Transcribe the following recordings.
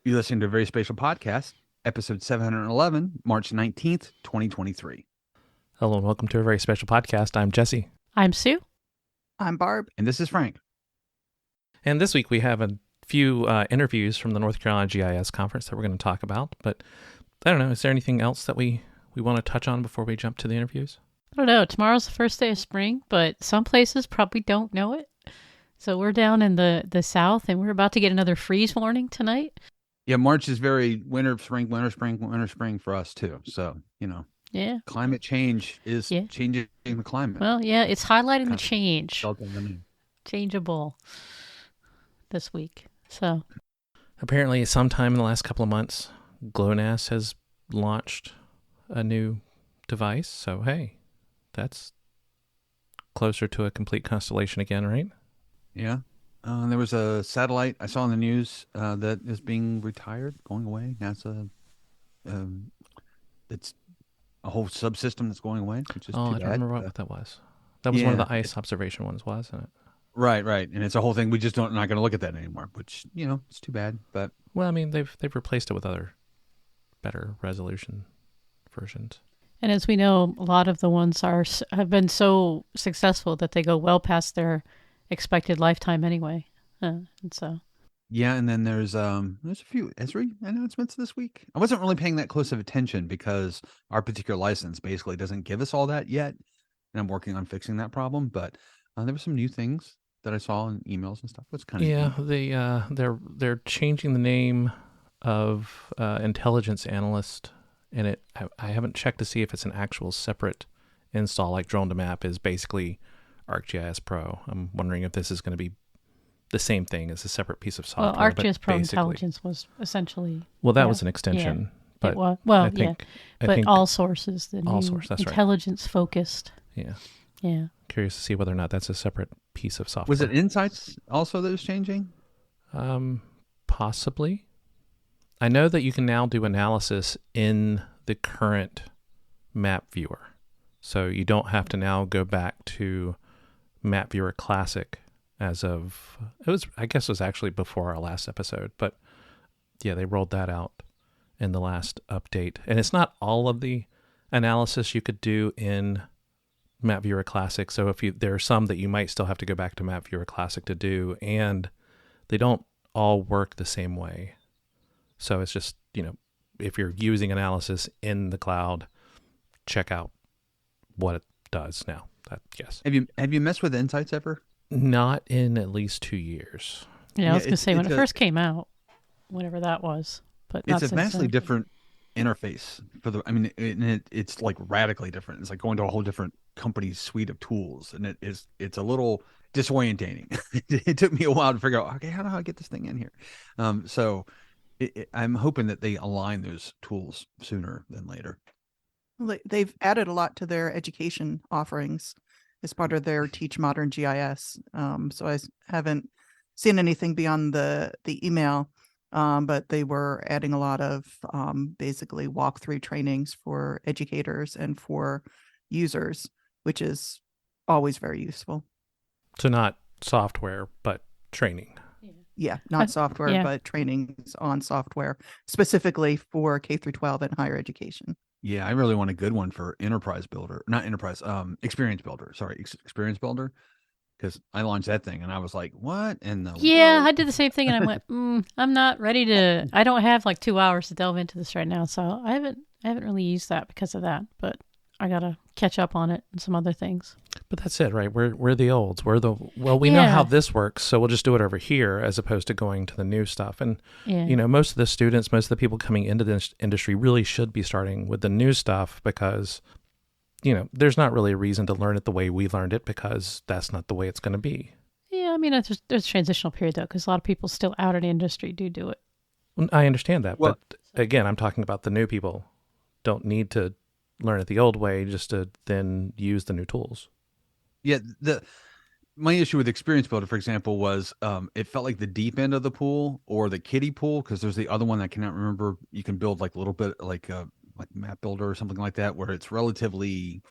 You're listening to VerySpatial Podcast, episode 711, March 19th, 2023. Hello and welcome to a very special podcast. I'm Jesse. I'm Sue. I'm Barb. And this is Frank. And this week we have a few interviews from the North Carolina GIS Conference that we're going to talk about. But I don't know, is there anything else that we want to touch on before we jump to the interviews? I don't know. Tomorrow's the first day of spring, but some places probably don't know it. So we're down in the south, and we're about to get another freeze warning tonight. Yeah, March is very winter, spring for us too. So, Yeah. Climate change is changing the climate. Well, yeah, it's highlighting the change. Changeable This week. So Apparently, sometime in the last couple of months, GLONASS has launched a new device. So, hey, that's closer to a complete constellation again, right? Yeah. There was a satellite I saw in the news that is being retired, going away. NASA, it's a whole subsystem that's going away, which is too I bad. don't remember what that was. That was one of the ice observation ones, wasn't it? Right. And it's a whole thing. We just not going to look at that anymore, which, it's too bad. But well, I mean, they've replaced it with other better resolution versions. And as we know, a lot of the ones have been so successful that they go well past their expected lifetime anyway. And so yeah, and then there's a few Esri announcements this week. I wasn't really paying that close of attention because our particular license basically doesn't give us all that yet, and I'm working on fixing that problem. But there were some new things that I saw in emails and stuff. What's kind of they're changing the name of intelligence analyst, and I haven't checked to see if it's an actual separate install like Drone to Map is basically ArcGIS Pro. I'm wondering if this is going to be the same thing as a separate piece of software. Well, ArcGIS Pro Intelligence was essentially... Well, that was an extension. Yeah, but I think All Source is the new Source, that's intelligence-focused. Yeah. Yeah. Curious to see whether or not that's a separate piece of software. Was it Insights also that was changing? Possibly. I know that you can now do analysis in the current map viewer. So you don't have to now go back to Map Viewer Classic as of, I guess it was actually before our last episode, but yeah, they rolled that out in the last update. And it's not all of the analysis you could do in Map Viewer Classic. So there are some that you might still have to go back to Map Viewer Classic to do, and they don't all work the same way. So it's just, if you're using analysis in the cloud, check out what it does now. Yes. Have you messed with Insights ever? Not in at least 2 years. Yeah, I was going to say when it first came out, whenever that was, but it's a vastly different interface it's like radically different. It's like going to a whole different company's suite of tools, and it's a little disorientating. It took me a while to figure out, okay, how do I get this thing in here? I'm hoping that they align those tools sooner than later. Well, they've added a lot to their education offerings as part of their Teach Modern GIS. So I haven't seen anything beyond the email, but they were adding a lot of basically walkthrough trainings for educators and for users, which is always very useful. So not software, but training. Yeah, not software, but trainings on software, specifically for K through 12 and higher education. Yeah, I really want a good one for Experience Builder. Experience Builder, because I launched that thing and I was like, what? And I did the same thing, and I went, I'm not ready to. I don't have like 2 hours to delve into this right now, so I haven't really used that because of that. But I gotta catch up on it and some other things. But that's it, right? We're the olds. We know how this works, so we'll just do it over here as opposed to going to the new stuff. And most of the students, most of the people coming into this industry really should be starting with the new stuff because there's not really a reason to learn it the way we learned it because that's not the way it's going to be. Yeah, I mean there's a transitional period though, because a lot of people still out in the industry do it. I understand that, but again, I'm talking about the new people. Don't need to learn it the old way just to then use the new tools. Yeah, my issue with Experience Builder, for example, was it felt like the deep end of the pool or the kiddie pool, because there's the other one I cannot remember. You can build like a little bit like Map Builder or something like that, where it's relatively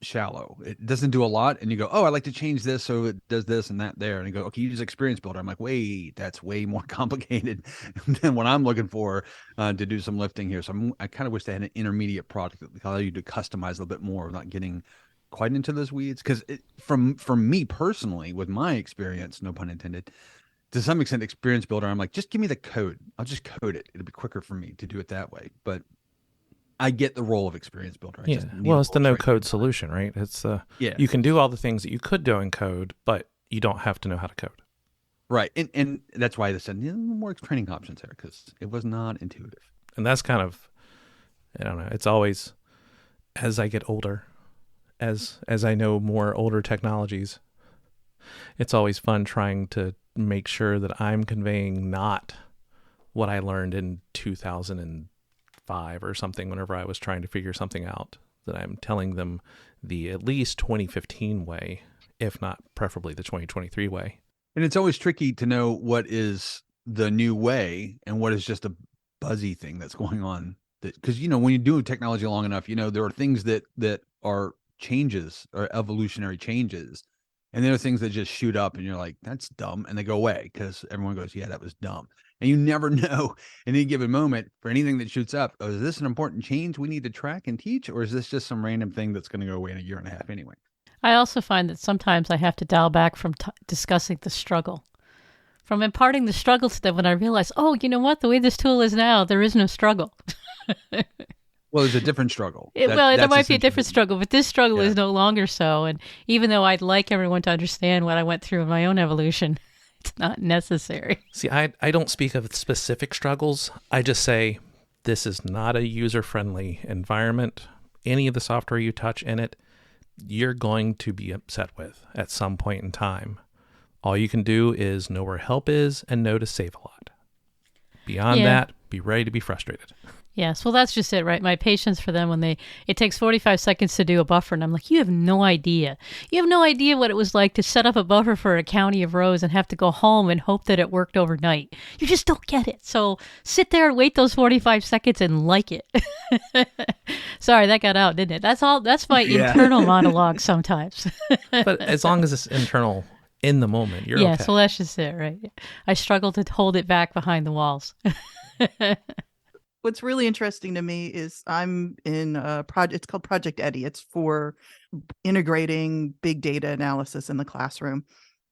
shallow. It doesn't do a lot. And you go, oh, I like to change this so it does this and that there. And you go, okay, use Experience Builder. I'm like, wait, that's way more complicated than what I'm looking for to do some lifting here. So I kind of wish they had an intermediate product that allow you to customize a little bit more without getting quite into those weeds. Because from me personally, with my experience, no pun intended, to some extent, Experience Builder, I'm like, just give me the code. I'll just code it. It'll be quicker for me to do it that way. But I get the role of Experience Builder. Well, it's the no-code solution, right? It's you can do all the things that you could do in code, but you don't have to know how to code. Right, and that's why they said more training options there, because it was not intuitive. And that's kind of, I don't know. It's always, as I get older, as I know more older technologies, it's always fun trying to make sure that I'm conveying not what I learned in 2005 or something whenever I was trying to figure something out, that I'm telling them the at least 2015 way, if not preferably the 2023 way. And it's always tricky to know what is the new way and what is just a buzzy thing that's going on. Because, when you do technology long enough, there are things that are changes or evolutionary changes. And there are things that just shoot up and you're like, that's dumb. And they go away because everyone goes, yeah, that was dumb. And you never know in any given moment for anything that shoots up, is this an important change we need to track and teach? Or is this just some random thing that's going to go away in a year and a half anyway? I also find that sometimes I have to dial back from discussing the struggle, from imparting the struggle to them when I realize, oh, you know what? The way this tool is now, there is no struggle. Well, there's a different struggle. There might be a different struggle, but this struggle is no longer so. And even though I'd like everyone to understand what I went through in my own evolution, it's not necessary. See, I don't speak of specific struggles. I just say this is not a user-friendly environment. Any of the software you touch in it, you're going to be upset with at some point in time. All you can do is know where help is and know to save a lot. Beyond that, be ready to be frustrated. Yes, well, that's just it, right? My patience for them it takes 45 seconds to do a buffer, and I'm like, you have no idea. You have no idea what it was like to set up a buffer for a county of rows and have to go home and hope that it worked overnight. You just don't get it. So sit there and wait those 45 seconds and like it. Sorry, that got out, didn't it? That's my internal monologue sometimes. But as long as it's internal in the moment, you're okay. Yeah, so that's just it, right? I struggle to hold it back behind the walls. What's really interesting to me is I'm in a project. It's called Project Eddy. It's for integrating big data analysis in the classroom,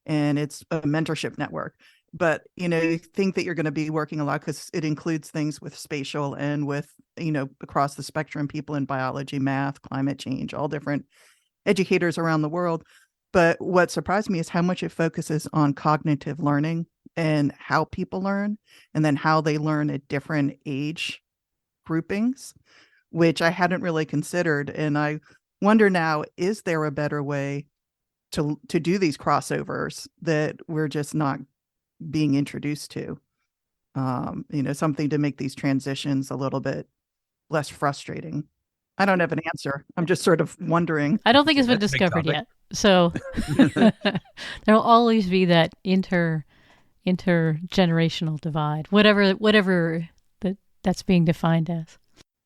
and it's a mentorship network. But, you think that you're going to be working a lot because it includes things with spatial and with, across the spectrum, people in biology, math, climate change, all different educators around the world. But what surprised me is how much it focuses on cognitive learning and how people learn, and then how they learn at different age groupings, which I hadn't really considered. And I wonder now, is there a better way to do these crossovers that we're just not being introduced to? Something to make these transitions a little bit less frustrating. I don't have an answer. I'm just sort of wondering. I don't think it's been discovered yet. So there'll always be that intergenerational divide, whatever that's being defined as.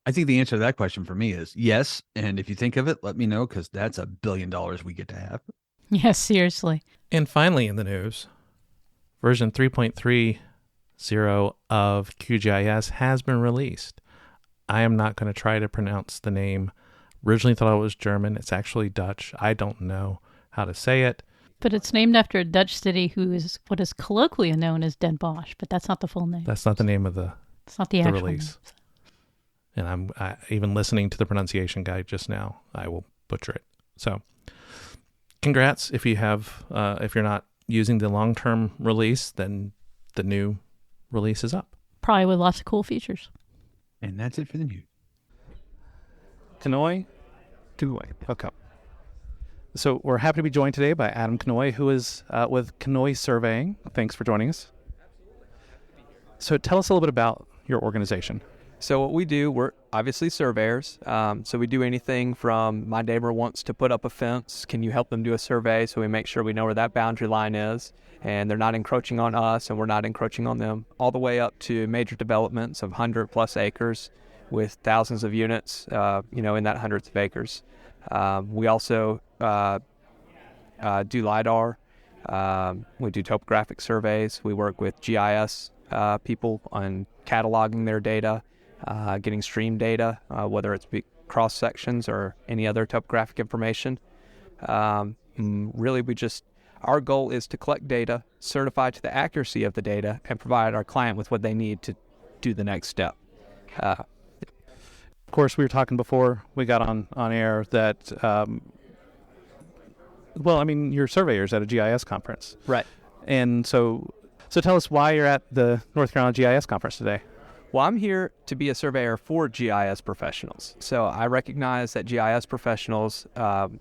I think the answer to that question for me is yes. And if you think of it, let me know, because that's $1 billion we get to have. Yes, seriously. And finally in the news, version 3.30 of QGIS has been released. I am not going to try to pronounce the name. Originally thought it was German. It's actually Dutch. I don't know how to say it. But it's named after a Dutch city who is what is colloquially known as Den Bosch, but that's not the full name. That's not the name of it's not the actual release. Name. And I'm even listening to the pronunciation guide just now. I will butcher it. So congrats. If you have, if you're not using the long-term release, then the new release is up. Probably with lots of cool features. And that's it for the news. Canoy, two-way. Okay. So we're happy to be joined today by Adam Canoy, who is with Canoy Surveying. Thanks for joining us. So tell us a little bit about your organization. So what we do, we're obviously surveyors. So we do anything from my neighbor wants to put up a fence. Can you help them do a survey so we make sure we know where that boundary line is and they're not encroaching on us and we're not encroaching on them, all the way up to major developments of 100+ acres with thousands of units, in that hundreds of acres. We also do LiDAR. We do topographic surveys. We work with GIS people on cataloging their data, getting stream data, whether it's cross sections or any other topographic information. Really, our goal is to collect data, certify to the accuracy of the data, and provide our client with what they need to do the next step. Of course, we were talking before we got on air that, you're surveyors at a GIS conference. Right. And so tell us why you're at the North Carolina GIS conference today. Well, I'm here to be a surveyor for GIS professionals. So I recognize that GIS professionals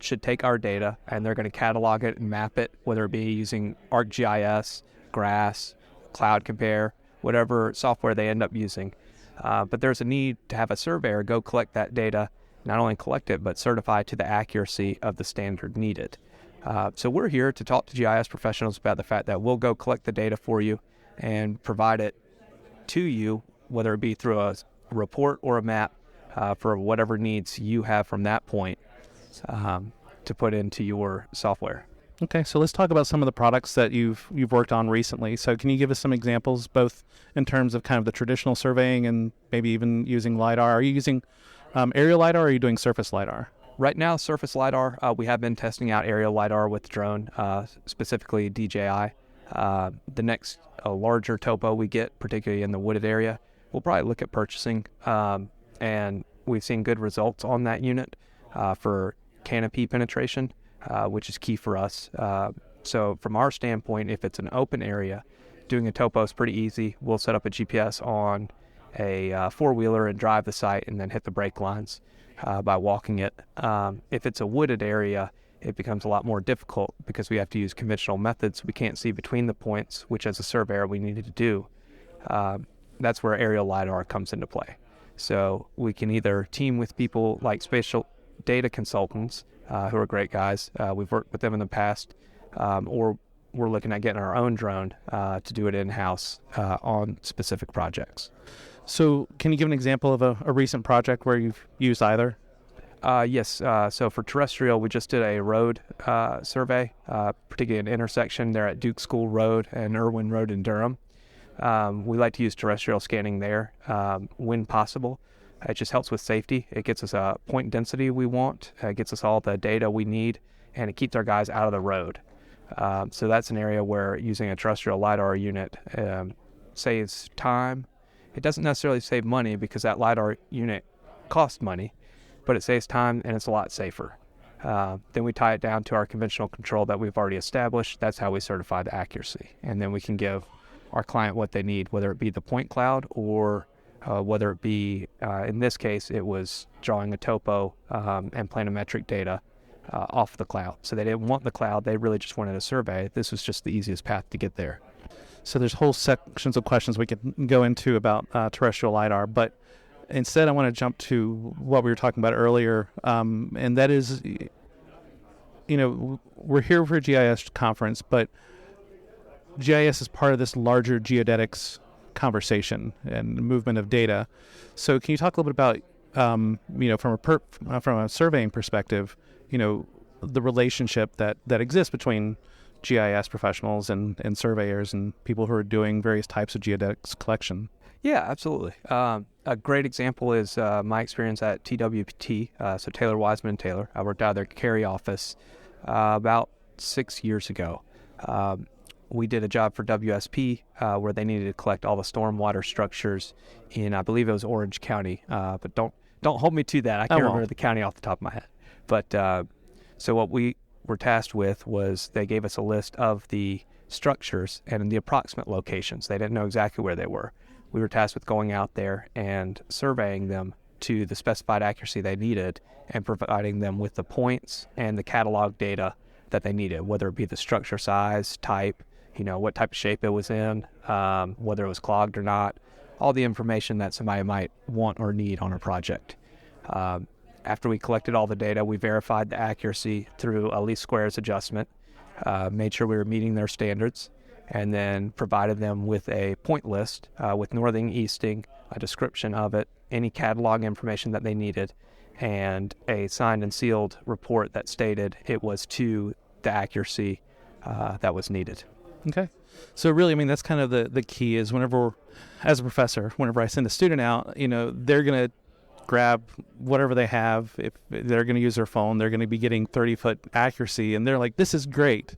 should take our data and they're going to catalog it and map it, whether it be using ArcGIS, GRASS, Cloud Compare, whatever software they end up using. But there's a need to have a surveyor go collect that data, not only collect it, but certify to the accuracy of the standard needed. So we're here to talk to GIS professionals about the fact that we'll go collect the data for you and provide it to you, whether it be through a report or a map, for whatever needs you have from that point to put into your software. Okay, so let's talk about some of the products that you've worked on recently. So can you give us some examples, both in terms of kind of the traditional surveying and maybe even using LiDAR? Are you using aerial LiDAR or are you doing surface LiDAR? Right now, surface LiDAR, we have been testing out aerial LiDAR with the drone, specifically DJI. The next larger topo we get, particularly in the wooded area, we'll probably look at purchasing, and we've seen good results on that unit for canopy penetration, which is key for us. So from our standpoint, if it's an open area, doing a topo is pretty easy. We'll set up a GPS on a four-wheeler and drive the site and then hit the brake lines by walking it. If it's a wooded area, it becomes a lot more difficult because we have to use conventional methods. We can't see between the points, which as a surveyor we needed to do. That's where aerial LiDAR comes into play. So we can either team with people like spatial data consultants, who are great guys. We've worked with them in the past, or we're looking at getting our own drone to do it in-house on specific projects. So can you give an example of a recent project where you've used either? Yes. So for terrestrial, we just did a road survey, particularly an intersection there at Duke School Road and Irwin Road in Durham. We like to use terrestrial scanning there when possible. It just helps with safety. It gets us a point density we want. It gets us all the data we need, and it keeps our guys out of the road. So that's an area where using a terrestrial LiDAR unit saves time. It doesn't necessarily save money because that LiDAR unit costs money, but it saves time and it's a lot safer. Then we tie it down to our conventional control that we've already established. That's how we certify the accuracy. And then we can give our client what they need, whether it be the point cloud or whether it be, in this case, it was drawing a topo and planimetric data off the cloud. So they didn't want the cloud. They really just wanted a survey. This was just the easiest path to get there. So there's whole sections of questions we could go into about terrestrial LiDAR, but instead I want to jump to what we were talking about earlier, and that is, we're here for a GIS conference, but GIS is part of this larger geodetics conversation and movement of data. So can you talk a little bit about, from a surveying perspective, the relationship that exists between GIS professionals and surveyors and people who are doing various types of geodetics collection? Yeah, absolutely. A great example is my experience at TWT, so Taylor Wiseman Taylor. I worked out of their Cary office about 6 years ago. We did a job for WSP where they needed to collect all the stormwater structures in, I believe it was Orange County, but don't hold me to that. I can't remember the county off the top of my head. But so what we were tasked with was they gave us a list of the structures and the approximate locations. They didn't know exactly where they were. We were tasked with going out there and surveying them to the specified accuracy they needed and providing them with the points and the catalog data that they needed, whether it be the structure size, type, what type of shape it was in, whether it was clogged or not, all the information that somebody might want or need on a project. After we collected all the data, we verified the accuracy through a least squares adjustment, made sure we were meeting their standards, and then provided them with a point list with northing, easting, a description of it, any catalog information that they needed, and a signed and sealed report that stated it was to the accuracy that was needed. Okay. So really, I mean, that's kind of the key is as a professor, whenever I send a student out, they're going to grab whatever they have. If they're going to use their phone, they're going to be getting 30-foot accuracy, and they're like, this is great.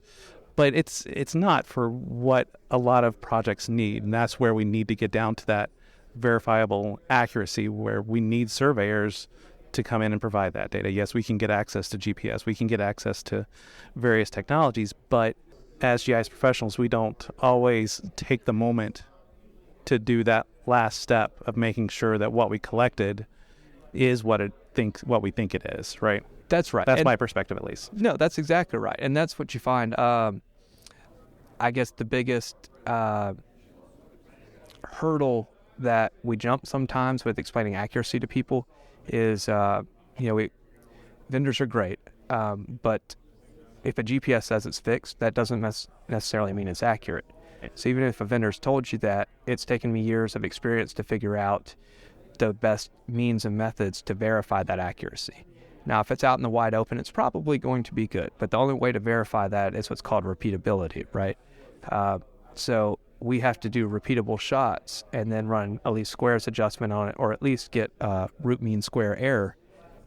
But it's not for what a lot of projects need, and that's where we need to get down to that verifiable accuracy, where we need surveyors to come in and provide that data. Yes, we can get access to GPS, we can get access to various technologies, but as GIS professionals, we don't always take the moment to do that last step of making sure that what we collected is what we think it is, right? That's right. That's my perspective, at least. No, that's exactly right. And that's what you find. I guess the biggest hurdle that we jump sometimes with explaining accuracy to people is, vendors are great, but if a GPS says it's fixed, that doesn't necessarily mean it's accurate. So even if a vendor's told you that, it's taken me years of experience to figure out the best means and methods to verify that accuracy. Now, if it's out in the wide open, it's probably going to be good, but the only way to verify that is what's called repeatability, right? So we have to do repeatable shots and then run a least squares adjustment on it, or at least get a root mean square error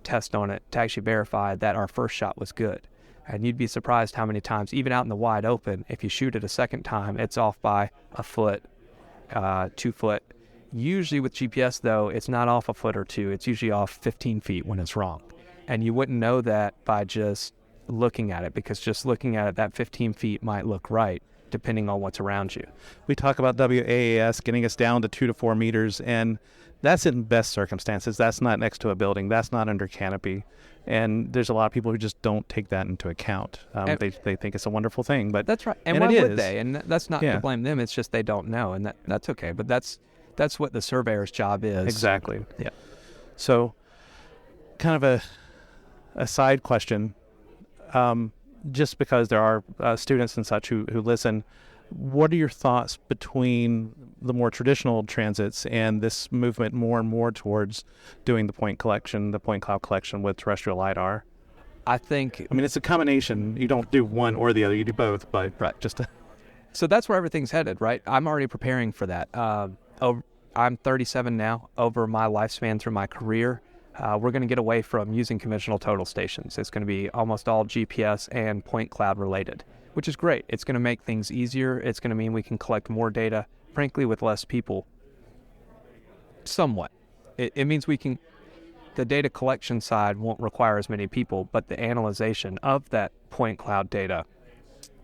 test on it to actually verify that our first shot was good. And you'd be surprised how many times, even out in the wide open, if you shoot it a second time, it's off by a foot, 2 foot. Usually with GPS, though, it's not off a foot or two. It's usually off 15 feet when it's wrong. And you wouldn't know that by just looking at it, because just looking at it, that 15 feet might look right, depending on what's around you. We talk about WAAS getting us down to 2 to 4 meters, and that's in best circumstances. That's not next to a building. That's not under canopy. And there's a lot of people who just don't take that into account. They think it's a wonderful thing, but that's right. And why would they? And that's not to blame them. It's just they don't know, and that's okay. But that's what the surveyor's job is. Exactly. Yeah. So, kind of a side question. Just because there are students and such who listen, what are your thoughts between the more traditional transits and this movement more and more towards doing the point cloud collection with terrestrial LiDAR? I think... it's a combination. You don't do one or the other. You do both, but right. So that's where everything's headed, right? I'm already preparing for that. I'm 37 now. Over my lifespan through my career, we're going to get away from using conventional total stations. It's going to be almost all GPS and point cloud related, which is great. It's going to make things easier. It's going to mean we can collect more data, frankly, with less people. Somewhat. It means the data collection side won't require as many people, but the analyzation of that point cloud data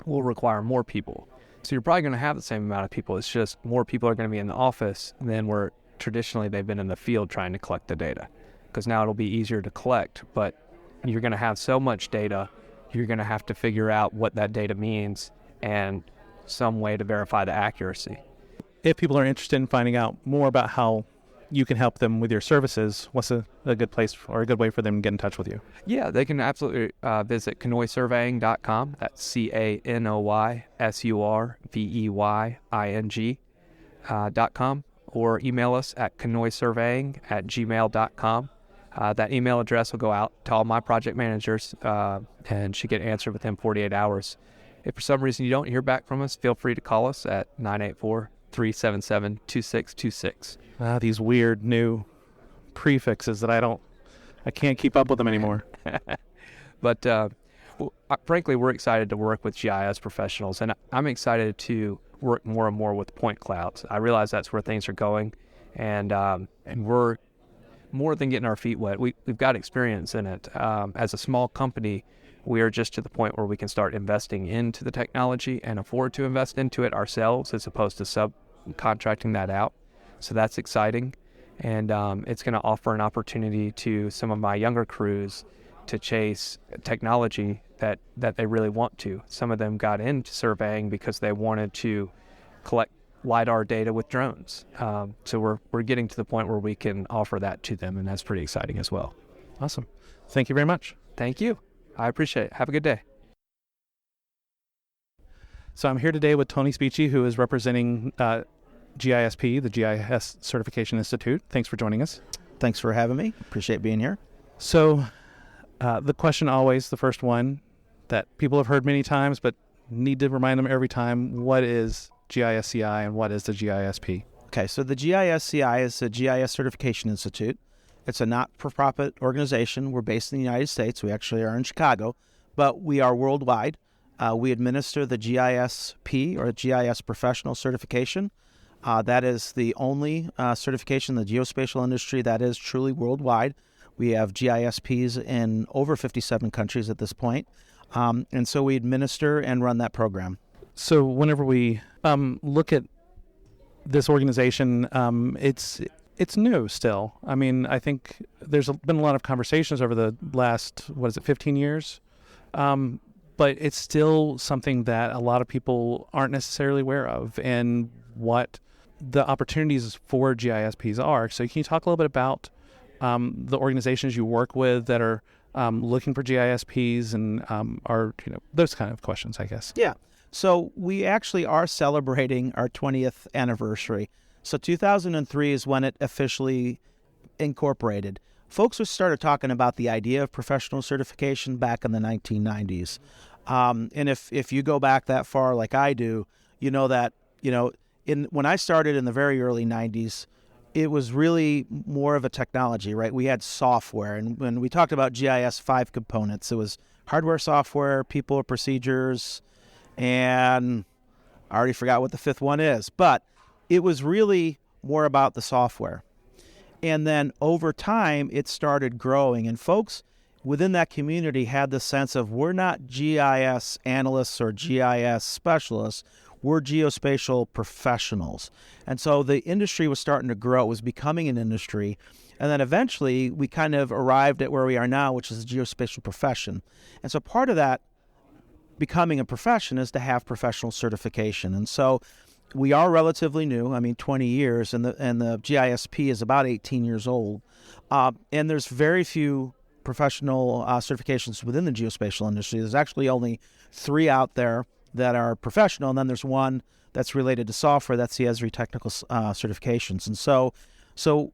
will require more people. So you're probably going to have the same amount of people. It's just more people are going to be in the office than where traditionally they've been in the field trying to collect the data. Because now it'll be easier to collect, but you're going to have so much data, you're going to have to figure out what that data means and some way to verify the accuracy. If people are interested in finding out more about how you can help them with your services, what's a good place or a good way for them to get in touch with you? Yeah, they can absolutely visit canoysurveying.com. That's CANOYSURVEYING.com, or email us at canoysurveying@gmail.com. That email address will go out to all my project managers and should get answered within 48 hours. If for some reason you don't hear back from us, feel free to call us at 984-377-2626. These weird new prefixes that I can't keep up with them anymore. But frankly, we're excited to work with GIS professionals, and I'm excited to work more and more with point clouds. I realize that's where things are going, and we're more than getting our feet wet. We've got experience in it. As a small company, we are just to the point where we can start investing into the technology and afford to invest into it ourselves as opposed to subcontracting that out. So that's exciting. And it's going to offer an opportunity to some of my younger crews to chase technology that they really want to. Some of them got into surveying because they wanted to collect LiDAR data with drones. So we're getting to the point where we can offer that to them, and that's pretty exciting as well. Awesome. Thank you very much. Thank you. I appreciate it. Have a good day. So I'm here today with Tony Spicci, who is representing GISP, the GIS Certification Institute. Thanks for joining us. Thanks for having me. Appreciate being here. So the question always, the first one that people have heard many times, but need to remind them every time, what is GISCI and what is the GISP? Okay, so the GISCI is the GIS Certification Institute. It's a not-for-profit organization. We're based in the United States. We actually are in Chicago, but we are worldwide. We administer the GISP, or GIS Professional Certification. That is the only certification in the geospatial industry that is truly worldwide. We have GISPs in over 57 countries at this point. And so we administer and run that program. So whenever we look at this organization, it's new still. I mean, I think there's been a lot of conversations over the last, 15 years? But it's still something that a lot of people aren't necessarily aware of and what the opportunities for GISPs are. So can you talk a little bit about the organizations you work with that are looking for GISPs and are, those kind of questions, I guess? Yeah. So we actually are celebrating our 20th anniversary. So 2003 is when it officially incorporated. Folks started talking about the idea of professional certification back in the 1990s. And if you go back that far like I do, you know that, when I started in the very early 90s, it was really more of a technology, right? We had software. And when we talked about GIS 5 components, it was hardware, software, people, procedures, and I already forgot what the fifth one is. But it was really more about the software. And then over time, it started growing. And folks within that community had the sense of, we're not GIS analysts or GIS specialists. We're geospatial professionals. And so the industry was starting to grow. It was becoming an industry. And then eventually, we kind of arrived at where we are now, which is the geospatial profession. And so part of that becoming a profession is to have professional certification. And so we are relatively new, 20 years, and the GISP is about 18 years old. And there's very few professional certifications within the geospatial industry. There's actually only 3 out there that are professional, and then there's one that's related to software. That's the Esri technical certifications. And so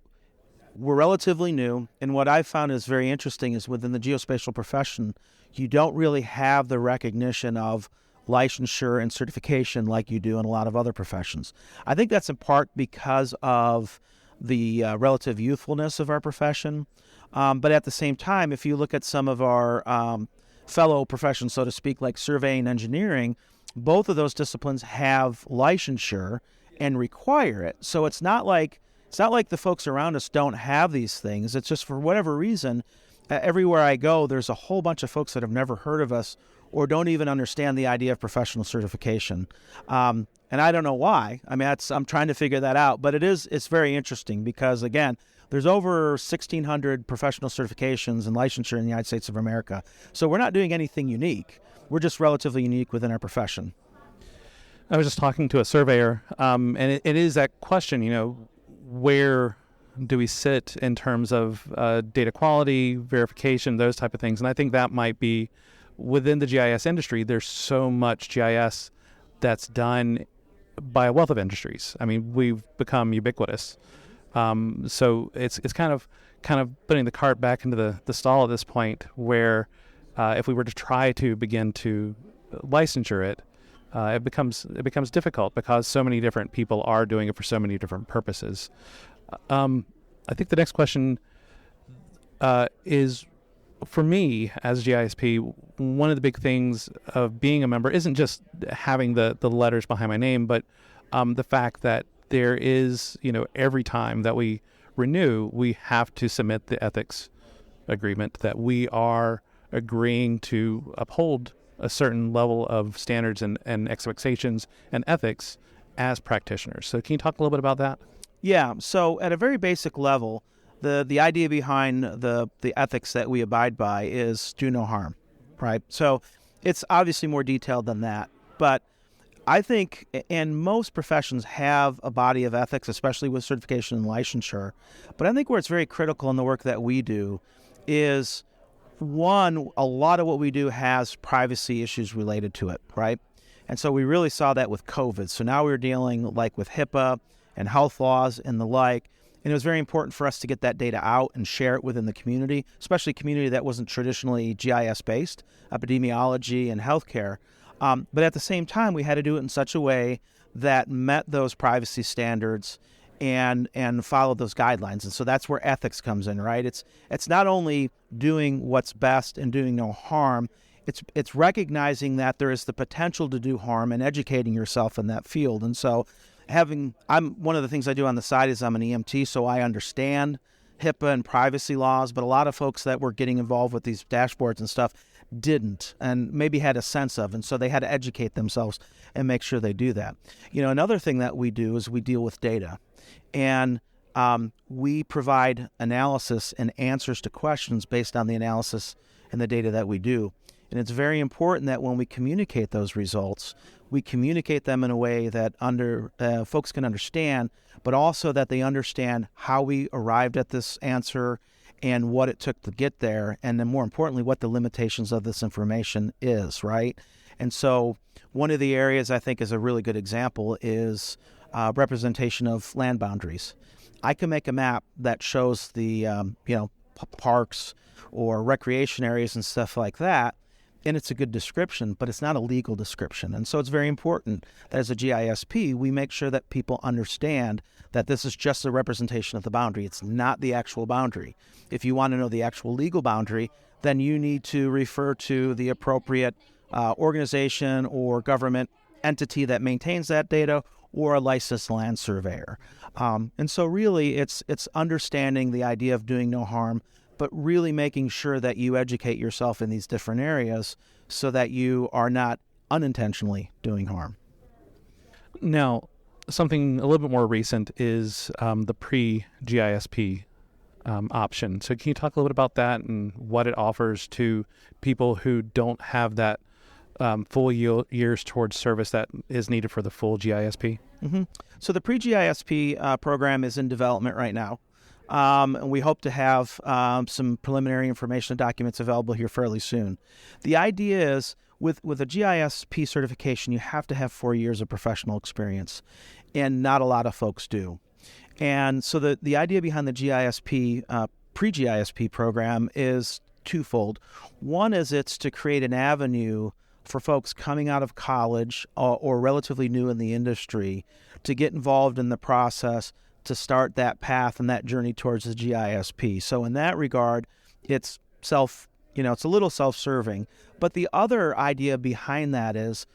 we're relatively new, and what I've found is very interesting is within the geospatial profession, you don't really have the recognition of licensure and certification like you do in a lot of other professions. I think that's in part because of the relative youthfulness of our profession. But at the same time, if you look at some of our fellow professions, so to speak, like surveying and engineering, both of those disciplines have licensure and require it. So it's not like the folks around us don't have these things. It's just for whatever reason, everywhere I go, there's a whole bunch of folks that have never heard of us or don't even understand the idea of professional certification. And I don't know why. I'm trying to figure that out. But it's very interesting because, again, there's over 1,600 professional certifications and licensure in the United States of America. So we're not doing anything unique. We're just relatively unique within our profession. I was just talking to a surveyor, and it is that question, where do we sit in terms of data quality, verification, those type of things. And I think that might be within the GIS industry. There's so much GIS that's done by a wealth of industries. We've become ubiquitous. So it's kind of putting the cart back into the stall at this point, where if we were to try to begin to licensure it, it becomes difficult because so many different people are doing it for so many different purposes. I think the next question is, for me as GISP, one of the big things of being a member isn't just having the letters behind my name, but the fact that there is, every time that we renew, we have to submit the ethics agreement that we are agreeing to uphold a certain level of standards and expectations and ethics as practitioners. So can you talk a little bit about that? Yeah. So at a very basic level, the idea behind the ethics that we abide by is do no harm, right? So it's obviously more detailed than that. But I think, and most professions have a body of ethics, especially with certification and licensure. But I think where it's very critical in the work that we do is, one, a lot of what we do has privacy issues related to it, right? And so we really saw that with COVID. So now we're dealing with HIPAA and health laws and the like. And it was very important for us to get that data out and share it within the community, especially a community that wasn't traditionally GIS-based, epidemiology and healthcare. But at the same time, we had to do it in such a way that met those privacy standards and followed those guidelines. And so that's where ethics comes in, right? It's not only doing what's best and doing no harm, it's recognizing that there is the potential to do harm and educating yourself in that field. And so one of the things I do on the side is I'm an EMT, so I understand HIPAA and privacy laws, but a lot of folks that were getting involved with these dashboards and stuff didn't, and maybe had a sense of, and so they had to educate themselves and make sure they do that. Another thing that we do is we deal with data, and we provide analysis and answers to questions based on the analysis and the data that we do. And it's very important that when we communicate those results, we communicate them in a way that folks can understand, but also that they understand how we arrived at this answer and what it took to get there, and then more importantly, what the limitations of this information is, right? And so one of the areas I think is a really good example is representation of land boundaries. I can make a map that shows the parks or recreation areas and stuff like that, and it's a good description, but it's not a legal description. And so it's very important that as a GISP, we make sure that people understand that this is just a representation of the boundary. It's not the actual boundary. If you want to know the actual legal boundary, then you need to refer to the appropriate organization or government entity that maintains that data, or a licensed land surveyor. And so really it's understanding the idea of doing no harm, but really making sure that you educate yourself in these different areas so that you are not unintentionally doing harm. Now, something a little bit more recent is the pre-GISP option. So can you talk a little bit about that and what it offers to people who don't have that full years towards service that is needed for the full GISP? Mm-hmm. So the pre-GISP program is in development right now. And we hope to have some preliminary information and documents available here fairly soon. The idea is with a GISP certification, you have to have 4 years of professional experience, and not a lot of folks do. And so the idea behind the GISP, pre-GISP program is twofold. One is it's to create an avenue for folks coming out of college or relatively new in the industry to get involved in the process to start that path and that journey towards the GISP. So in that regard, it's it's a little self-serving. But the other idea behind that is,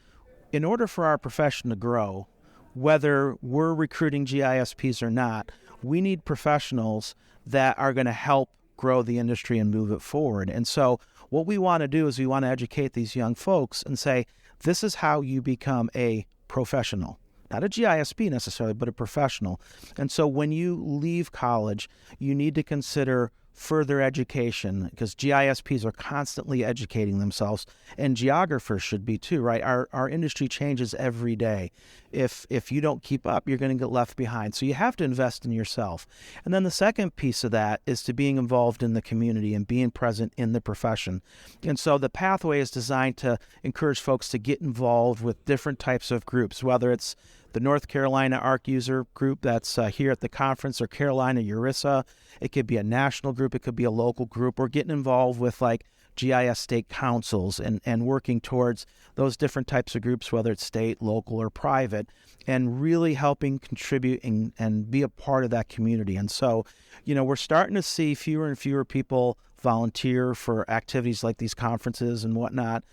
in order for our profession to grow, whether we're recruiting GISPs or not, we need professionals that are going to help grow the industry and move it forward. And so what we want to do is we want to educate these young folks and say, this is how you become a professional. Not a GISP necessarily, but a professional. And so when you leave college, you need to consider further education, because GISPs are constantly educating themselves, and geographers should be too, right? Our industry changes every day. If you don't keep up, you're going to get left behind. So you have to invest in yourself. And then the second piece of that is to being involved in the community and being present in the profession. And so the pathway is designed to encourage folks to get involved with different types of groups, whether it's the North Carolina ARC user group that's here at the conference, or Carolina URISA. It could be a national group. It could be a local group. Or getting involved with like GIS state councils and working towards those different types of groups, whether it's state, local, or private, and really helping contribute and be a part of that community. And so, we're starting to see fewer and fewer people volunteer for activities like these conferences and whatnot.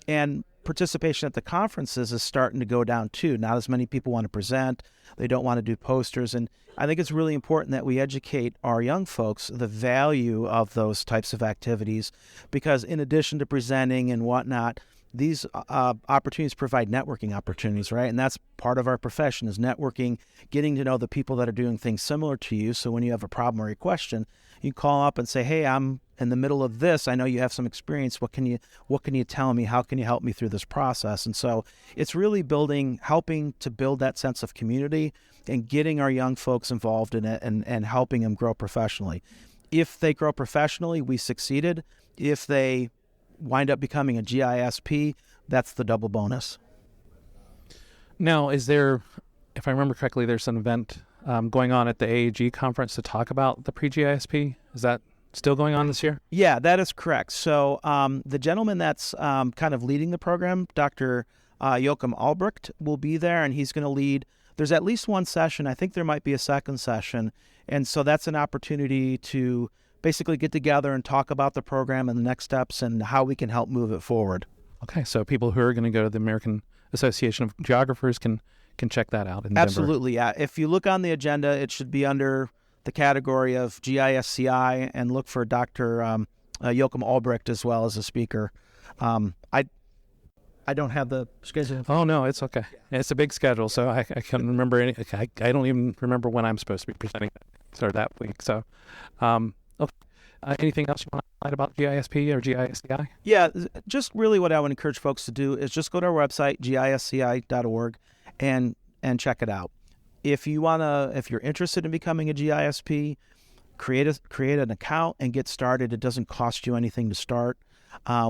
And participation at the conferences is starting to go down too. Not as many people want to present. They don't want to do posters. And I think it's really important that we educate our young folks the value of those types of activities, because in addition to presenting and whatnot, these opportunities provide networking opportunities, right? And that's part of our profession, is networking, getting to know the people that are doing things similar to you. So when you have a problem or a question, you call up and say, hey, I'm in the middle of this. I know you have some experience. What can you tell me? How can you help me through this process? And so it's really helping to build that sense of community and getting our young folks involved in it and helping them grow professionally. If they grow professionally, we succeeded. If they wind up becoming a GISP, that's the double bonus. Now, is there, if I remember correctly, there's an event going on at the AAG conference to talk about the pre-GISP. Is that still going on this year? Yeah, that is correct. So the gentleman that's kind of leading the program, Dr. Joachim Albrecht, will be there, and he's going to lead. There's at least one session. I think there might be a second session. And so that's an opportunity to basically get together and talk about the program and the next steps and how we can help move it forward. Okay, so people who are going to go to the American Association of Geographers can check that out in Denver. Absolutely, yeah. If you look on the agenda, it should be under the category of GISCI, and look for Dr. Joachim Albrecht as well as a speaker. I don't have the schedule. Oh, no, it's okay. It's a big schedule, so I can't remember any. I don't even remember when I'm supposed to be presenting that week. So, anything else you want to highlight about GISP or GISCI? Yeah, just really what I would encourage folks to do is just go to our website, gisci.org, and check it out. If you're interested in becoming a GISP, create an account and get started. It doesn't cost you anything to start.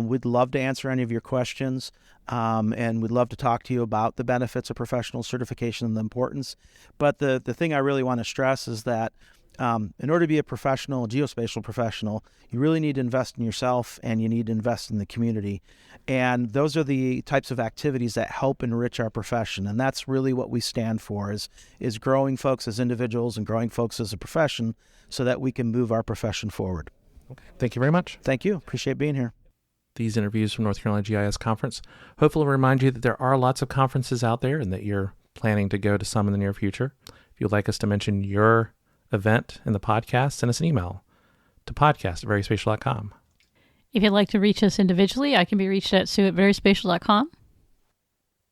We'd love to answer any of your questions, and we'd love to talk to you about the benefits of professional certification and the importance. But the thing I really want to stress is that in order to be a geospatial professional, you really need to invest in yourself, and you need to invest in the community. And those are the types of activities that help enrich our profession. And that's really what we stand for, is growing folks as individuals and growing folks as a profession so that we can move our profession forward. Okay. Thank you very much. Thank you. Appreciate being here. These interviews from North Carolina GIS Conference hopefully will remind you that there are lots of conferences out there and that you're planning to go to some in the near future. If you'd like us to mention your event in the podcast, send us an email to podcast@veryspatial.com. If you'd like to reach us individually, I can be reached at sue@veryspatial.com.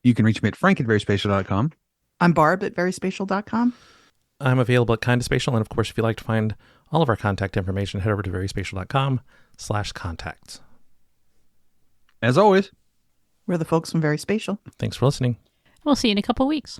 You can reach me at frank@veryspatial.com. I'm Barb at VerySpatial.com. I'm available at Kinda Spatial, and of course, if you'd like to find all of our contact information, head over to veryspatial.com/contacts. As always, We're the folks from VerySpatial. Thanks for listening. We'll see you in a couple weeks.